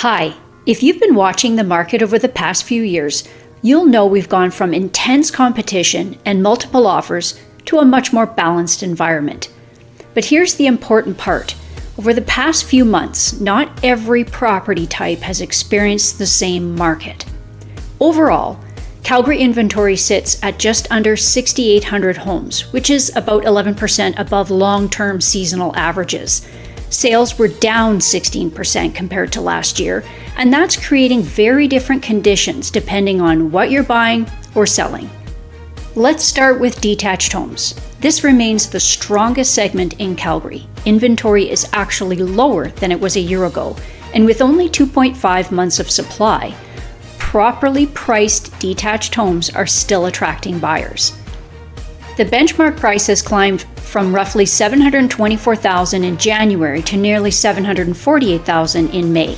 Hi, if you've been watching the market over the past few years, you'll know we've gone from intense competition and multiple offers to a much more balanced environment. But here's the important part. Over the past few months, not every property type has experienced the same market. Overall, Calgary inventory sits at just under 6,800 homes, which is about 11% above long-term seasonal averages. Sales were down 16% compared to last year, and that's creating very different conditions depending on what you're buying or selling. Let's start with detached homes. This remains the strongest segment in Calgary. Inventory is actually lower than it was a year ago, and with only 2.5 months of supply, properly priced detached homes are still attracting buyers. The benchmark price has climbed from roughly $724,000 in January to nearly $748,000 in May.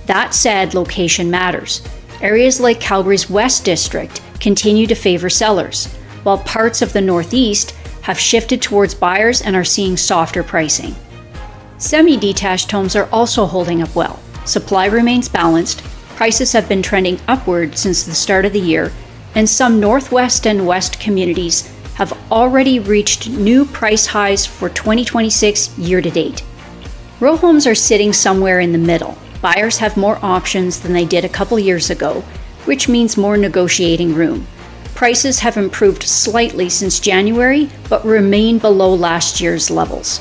That said, location matters. Areas like Calgary's West District continue to favor sellers, while parts of the Northeast have shifted towards buyers and are seeing softer pricing. Semi-detached homes are also holding up well. Supply remains balanced, prices have been trending upward since the start of the year, and some Northwest and West communities have already reached new price highs for 2026 year-to-date. Row homes are sitting somewhere in the middle. Buyers have more options than they did a couple years ago, which means more negotiating room. Prices have improved slightly since January, but remain below last year's levels.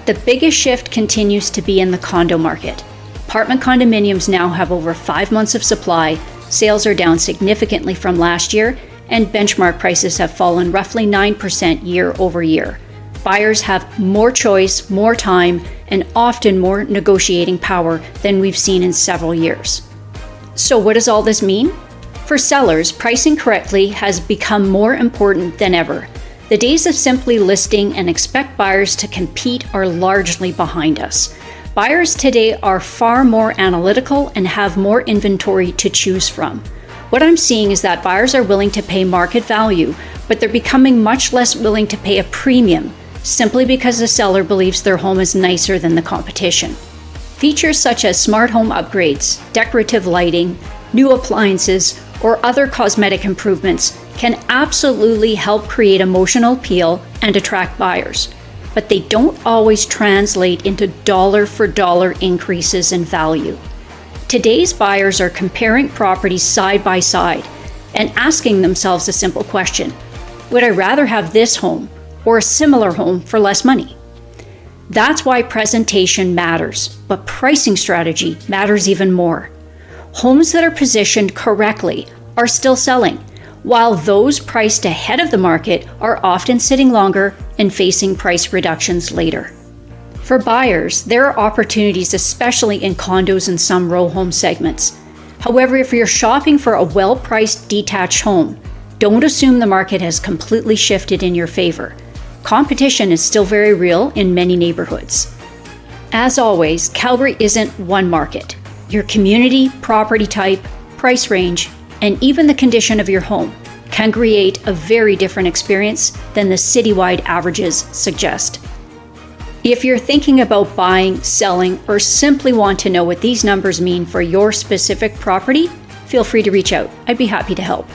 The biggest shift continues to be in the condo market. Apartment condominiums now have over 5 months of supply, sales are down significantly from last year, and benchmark prices have fallen roughly 9% year over year. Buyers have more choice, more time, and often more negotiating power than we've seen in several years. So what does all this mean? For sellers, pricing correctly has become more important than ever. The days of simply listing and expect buyers to compete are largely behind us. Buyers today are far more analytical and have more inventory to choose from. What I'm seeing is that buyers are willing to pay market value, but they're becoming much less willing to pay a premium simply because the seller believes their home is nicer than the competition. Features such as smart home upgrades, decorative lighting, new appliances, or other cosmetic improvements can absolutely help create emotional appeal and attract buyers, but they don't always translate into dollar-for-dollar increases in value. Today's buyers are comparing properties side by side and asking themselves a simple question: would I rather have this home or a similar home for less money? That's why presentation matters, but pricing strategy matters even more. Homes that are positioned correctly are still selling, while those priced ahead of the market are often sitting longer and facing price reductions later. For buyers, there are opportunities, especially in condos and some row home segments. However, if you're shopping for a well-priced detached home, don't assume the market has completely shifted in your favor. Competition is still very real in many neighborhoods. As always, Calgary isn't one market. Your community, property type, price range, and even the condition of your home can create a very different experience than the citywide averages suggest. If you're thinking about buying, selling, or simply want to know what these numbers mean for your specific property, feel free to reach out. I'd be happy to help.